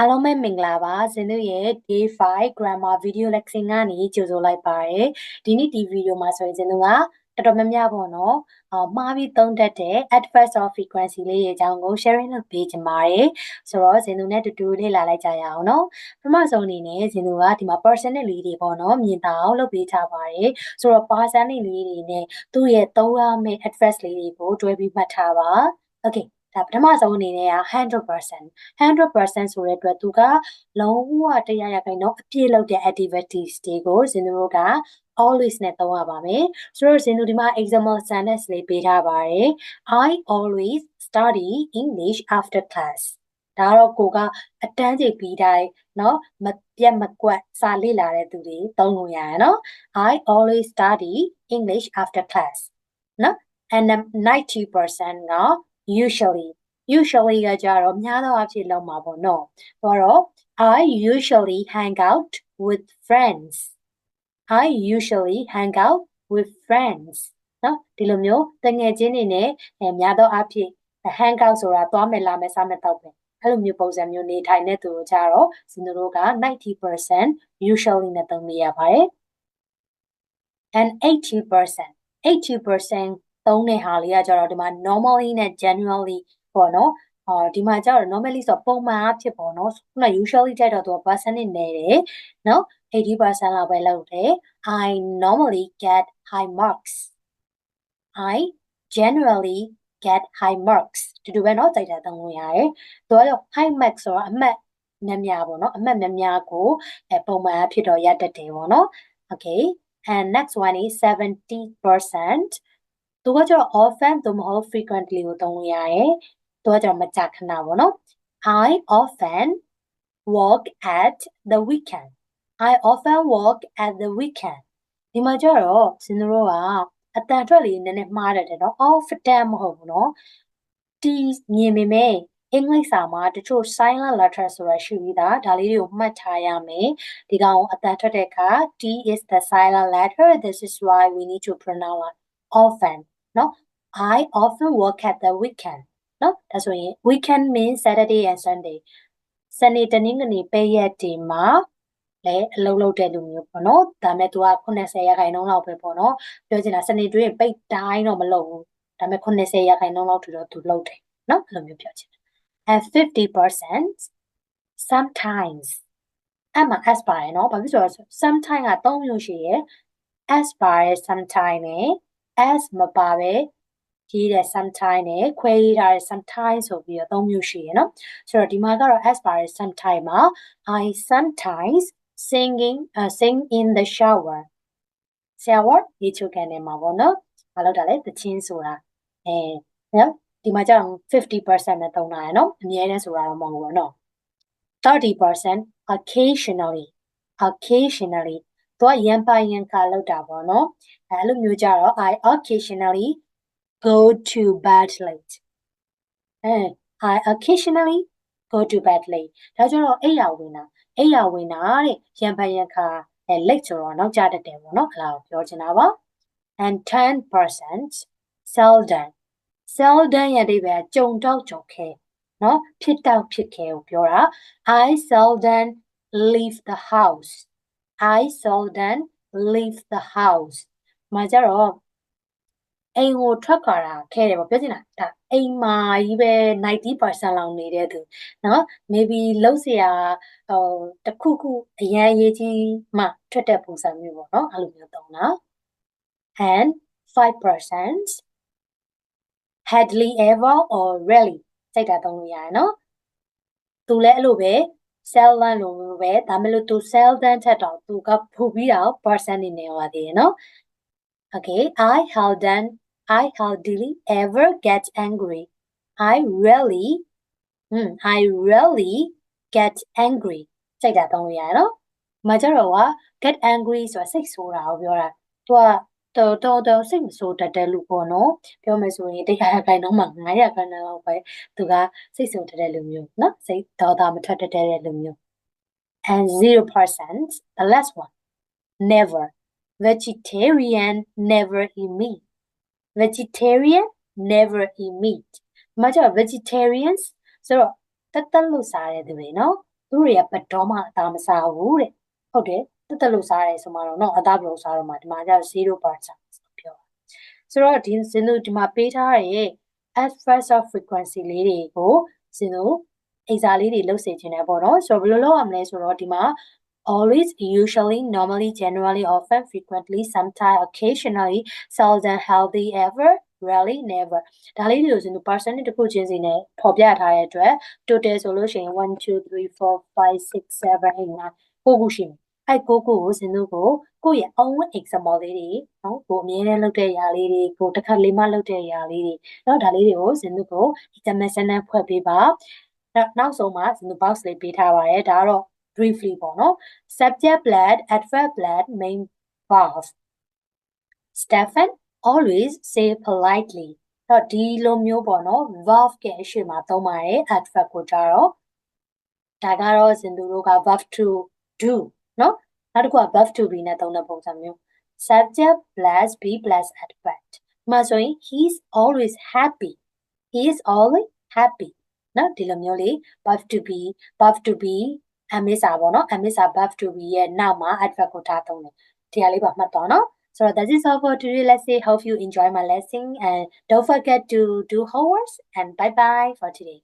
အားလုံးပဲမင်္ဂလာပါဇင်တို့ရဲ့ Day 5 Grammar Video Lesson ကနေကြိုဆိုလိုက်ပါတယ်ဒီနေ့ဒီဗီဒီယိုမှာဆိုရင်ဇင်တို့ကတော်တော်များများပေါ့နော်မှားပြီးသုံးတတ်တဲ့ adverb of frequency လေးရဲ့အကြောင်းကို sharing လုပ်ပေးချင်ပါတယ်ဆိုတော့ဇင်တို့နဲ့တူတူလေ့လာလိုက်ကြရအောင်နော်ပထမဆုံးအနေနဲ့ဇင်တို့ကဒီမှာ personal လေးတွေပေါ့နော်မြင်တာအောင်လုပ်ပေးထားပါတယ်ဆိုတော့ personal လေးတွေနဲ့သူ့ရဲ့သုံးရမယ့် adverb လေးတွေကိုတွဲပြီးမှတ်ထားပါ okayဒါပထမဆုံးအနေနဲ့က 100% ဆိုတဲ့အတွက်သူကလုံးဝ100%အပြည့်လုပ်တဲ့ activities တွေကိုဇင်တို့က always နဲ့သုံးရပါမယ်ဆိုတော့ဇင်တို့ဒီမှာ example sentence လေးပေးထားပါတယ် I always study English after class ဒါတော့ကိုကအတန်းချိန်ပြီးတိုင်းเนาะမပြတ်မကွက်စာလေ့လာတဲ့သူတွေသုံးလို့ရရเนาะ I always study English after class เนาะ and 90% ကusually ကကြတော့များသောအားဖြင့်လောက်မှာပေါ့နော်ဆိုတော့ I usually hang out with friends I usually hang out with friends နော်ဒီလိုမျိုးတငယ်ချင်းတွေနဲ့များသောအားဖြင့် hang out ဆိုတာသွားမယ်လာမယ်စားမယ်တောက်မယ်အဲ့လိုမျိုးပုံစံမျိုးနေထိုင်တဲ့သူတို့ကြတော့စင်တို့က 90% usually နဲ့သုံးလို့ရပါတယ် and 80% သုံးတဲ့ဟာလေးကကြတော့ဒီမှာ normally နဲ့ generally ပေါ့နော်ဒီမှာကျတော့ normally ဆိုပုံမှန်အဖြစ်ပေါ့နော်ခုန usually ကြတော့သူက percentage နေတယ်နော် 80% လောက်ပဲလုပ်တယ် I normally get high marks I generally get high marks တူတူပဲเนาะတိုက်တာသုံးလို့ရတယ်သူကတော့ high marks ဆိုတာအမှတ်များပေါ့နော်အမှတ်များကိုပုံမှန်အဖြစ်တော့ရတတ်တယ်ပေါ့နော် okay and next one is 70%သူကကျတော့ often သို့မဟုတ် frequently ကိုသုံးလို့ရတယ်သူကကျတော့မကြာခဏပေါ့နော် I often work at the weekend I often work at the weekend ဒီမှာကျတော့စင်တို့ကအတန်ထွက်လေးနည်းနည်းမှားတယ်เนาะ often မဟုတ်ဘူးเนาะဒီမြင်မိမယ်အင်္ဂလိပ်စာမှာတချို့ silent letter ဆိုတာရှိပြီးသားဒါလေးတွေကိုမှတ်ထားရမယ်ဒီကောင်အတန်ထွက်တဲ့အခါ T is the silent letter this is why we need to pronounce often เนาะ I often work at the weekend เนาะဒါဆိုရင် weekend means Saturday and Sunday Sunday တနင်္ဂနွေပိတ်ရက်တွေမှာလည်းအလုပ်လုပ်တဲ့လူမျိုးပေါ့နော်ဒါမဲ့သူက90%လောက်ပဲပေါ့နော်ပြောချင်တာစနေတွင်းပိတ်တိုင်းတော့မလုပ်ဘူးဒါမဲ့90%လောက်ထူတော့သူလုပ်တယ်နော်အဲ့လိုမျိုးပြောချင်တယ် and 50% sometimes အဲ့မှာ as ပါတယ်နော်ဘာဖြစ်လို့လဲဆိုတော့ sometimes က3မျိုးရှိရယ် as ပါတယ် sometimes နဲ့ as မပါပဲရေးတဲ့ sometime နဲ့ခွဲရေးထားတဲ့ sometime ဆိုပြီးတော့3မျိုးရှိရယ်နော်ဆိုတော့ဒီမှာကတော့ as ပါတယ် sometime မှာ I sometimes sing in the shower ရေချိုးကန်ထဲမှာပေါ့နော်မလုပ်တာလေသချင်းဆိုတာနော်ဒီမှာကျတော့ 50% နဲ့သုံးတာရယ်နော်အမြဲတမ်းဆိုတာတော့မဟုတ်ဘူးနော် 30% occasionally သူကရံပါရံခါလောက်တာပေါ့နော်အဲ့လိုမျိုးကြတော့ I occasionally go to bed late I occasionally go to bed late ဒါကြတော့အိယာဝင်တာတဲ့ရံပါရံခါlate ဆိုတော့နောက်ကျတတ်တယ်ပေါ့နော်အဲ့ဒါကိုပြောချင်တာပါ and 10% seldom ရဲ့အဓိပ္ပာယ်ကြုံတော့ကြုံခဲနော်ဖြစ်တော့ဖြစ်ခဲကိုပြောတာ I seldom leave the house မှာကြတော့အိမ်ကိုထွက်ခွာတာခဲတယ်ပေါ့ပြောချင်တာဒါအိမ်မှာကြီးပဲ 90% လောက်နေတဲ့သူနော် maybe လုံးစရာတခုခုအရန်ရေးကြီးမှထွက်တဲ့ပုံစံမျိုးပေါ့နော်အဲ့လိုမျိုးသုံးတာ and 5% hardly ever or rarely စိတ်တာသုံးလို့ရတယ်နော်သူလည်းအဲ့လိုပဲ seldom လိုပဲဒါမဲ့လို့သူ seldom ထက်တော့သူကပိုပြီးတော့ percent နေနေပါသေးတယ်နော် okay I hardly ever get angry I rarely get angry စိတ်တာသုံးလို့ရတယ်နော်မကြတော့က get angry ဆိုတာစိတ်ဆိုးတာကိုပြောတာသူကတော်စိတ်မဆိုးတတ်တဲ့လူပေါ့နော်ပြောမယ်ဆိုရင်100%မှာ900%လောက်ပဲသူကစိတ်ဆိုးတတ်တဲ့လူမျိုးနော်စိတ်ဒေါသမထွက်တတ်တဲ့လူမျိုး and 0% the last one never vegetarian never eat meat မှာကျ vegetarians ဆိုတော့တက်လို့စားတဲ့သူတွေနော်သူ သူတို့တွေကဘယ်တော့မှအသားမစားဘူးတဲ့ဟုတ်တယ်တက်လို့စားတယ်ဆိုမှတော့နော်အသားဘယ်လိုစားတော့မှဒီမှာကျတော့0% ပြောဆိုတော့ဒီစင်တို့ဒီမှာပေးထားတဲ့ adverse of frequency လေးတွေကိုစင်တို့ exam လေးတွေလုပ်စေချင်တယ်ပေါ့နော်ဆိုတော့ဘယ်လိုလုပ်ရမလဲဆိုတော့ဒီမှာ always usually normally generally often frequently sometimes occasionally seldom healthy ever rarely never ဒါလေးတွေကိုစင်တို့ percentage တစ်ခုချင်းစီနဲ့ဖော်ပြထားတဲ့အတွက် total ဆိုလို့ရှိရင်1 2 3 4 5 6 7 8 9 9ခုရှိမယ်အဲ့9ခုကိုစင်တို့ကိုယ့်ရဲ့ own example လေးတွေနော်ကိုအမြဲတမ်းလုပ်တဲ့အရာလေးတွေကိုတစ်ခါလေးမှလုပ်တဲ့အရာလေးတွေနော်ဒါလေးတွေကိုစင်တို့ကိုဒီ semester နဲ့ဖွဲ့ပေးပါနောက်ဆုံးမှာစင်တို့ box လေးပေးထားပါတယ်ဒါကတော့ briefly ပေါ့နော် subject blood adverb blood main verb Stephen always say politely တော့ဒီလိုမျိုးပေါ့နော် verb ကအရှိမသုံးပါတယ် adverb ကိုကြတော့ဒါကတော့စင်သူတို့က verb to do နော်နောက်တစ်ခုက verb to be နဲ့သုံးတဲ့ပုံစံမျိုး subject plus be plus adverb ဒီမှာဆိုရင် he is always happy he is always happy နော်ဒီလိုမျိုးလေး verb to be amisa ပေါ့နော် amisa verb to be ရဲ့နောက်မှာ adverb ကိုထားသုံးတယ်ဒီဟာလေးပါမှတ်သွားနော်So that is all for today. Let's say hope you enjoy my lesson and don't forget to do homework and bye bye for today.